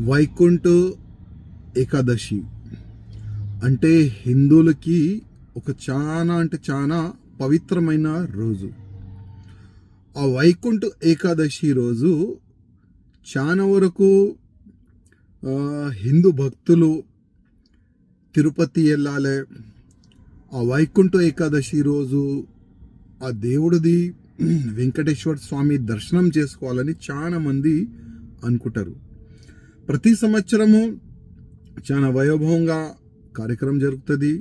వైకుంఠ ఏకాదశి అంటే హిందువులకి ఒక చాలా పవిత్రమైన రోజు. ఆ వైకుంఠ ఏకాదశి రోజు చాలా వరకు హిందూ భక్తులు తిరుపతి వెళ్ళాలి. ఆ వైకుంఠ ఏకాదశి రోజు ఆ దేవుడిది వెంకటేశ్వర స్వామి దర్శనం చేసుకోవాలని చాలా మంది అనుకుంటారు. ప్రతి సంవత్సరము చాలా వైభవంగా కార్యక్రమం జరుగుతుంది.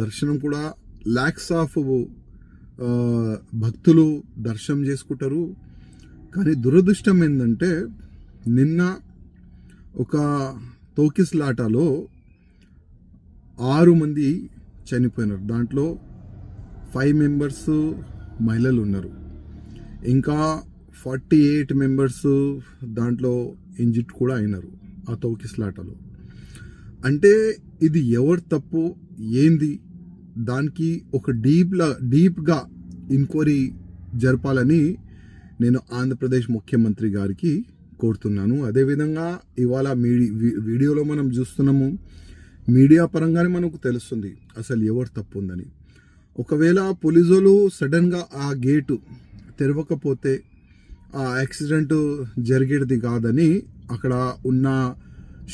దర్శనం కూడా లాక్స్ ఆఫ్ భక్తులు దర్శనం చేసుకుంటారు. కానీ దురదృష్టం ఏంటంటే నిన్న ఒక తోకిస్లాటలో 6 మంది చనిపోయినారు. దాంట్లో 5 మెంబర్స్ మహిళలు ఉన్నారు. ఇంకా 48 మెంబర్స్ దాంట్లో ఇంజిట్ కూడా అయినారు ఆ తోకిస్లాటలో. అంటే ఇది ఎవరు తప్పు ఏంది, దానికి ఒక డీప్గా ఎంక్వైరీ జరపాలని నేను ఆంధ్రప్రదేశ్ ముఖ్యమంత్రి గారికి కోరుతున్నాను. అదేవిధంగా ఇవాళ వీడియోలో మనం చూస్తున్నాము, మీడియా పరంగానే మనకు తెలుస్తుంది అసలు ఎవరు తప్పు ఉందని. ఒకవేళ పోలీసులు సడన్గా ఆ గేటు తెరవకపోతే ఆ యాక్సిడెంట్ జరిగేది కాదని అక్కడ ఉన్న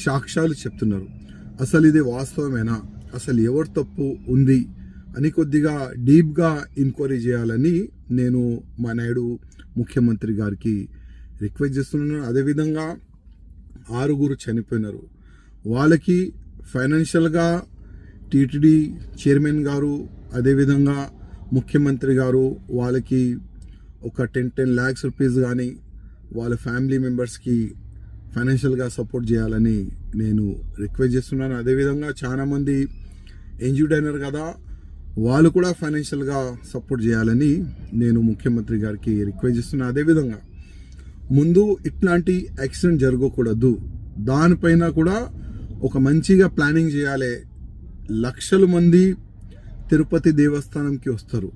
సాక్ష్యాలు చెప్తున్నారు. అసలు ఇది వాస్తవమేనా, అసలు ఎవరు తప్పు ఉంది అని కొద్దిగా డీప్గా ఎంక్వైరీ చేయాలని నేను మా నాయుడు ముఖ్యమంత్రి గారికి రిక్వెస్ట్ చేస్తున్నాను. అదేవిధంగా 6 చనిపోయినారు. వాళ్ళకి ఫైనాన్షియల్గా టీటీడీ చైర్మన్ గారు అదేవిధంగా ముఖ్యమంత్రి గారు వాళ్ళకి ఒక 10 lakhs రూపీస్ కానీ వాళ్ళ ఫ్యామిలీ మెంబర్స్కి ఫైనాన్షియల్గా సపోర్ట్ చేయాలని నేను రిక్వెస్ట్ చేస్తున్నాను. అదేవిధంగా చాలామంది ఇంజ్యూర్డ్ అయినారు కదా, వాళ్ళు కూడా ఫైనాన్షియల్గా సపోర్ట్ చేయాలని నేను ముఖ్యమంత్రి గారికి రిక్వెస్ట్ చేస్తున్నాను. అదేవిధంగా ముందు ఇట్లాంటి యాక్సిడెంట్ జరగకూడదు, దానిపైన కూడా ఒక మంచిగా ప్లానింగ్ చేయాలి. లక్షల మంది తిరుపతి దేవస్థానంకి వస్తారు.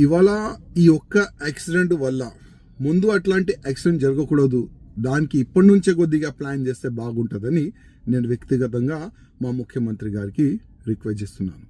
ఇవాళ ఈ ఒక్క యాక్సిడెంట్ వల్ల ముందు అట్లాంటి యాక్సిడెంట్ జరగకూడదు, దానికి ఇప్పటి నుంచే కొద్దిగా ప్లాన్ చేస్తే బాగుంటుందని నేను వ్యక్తిగతంగా మా ముఖ్యమంత్రి గారికి రిక్వెస్ట్ చేస్తున్నాను.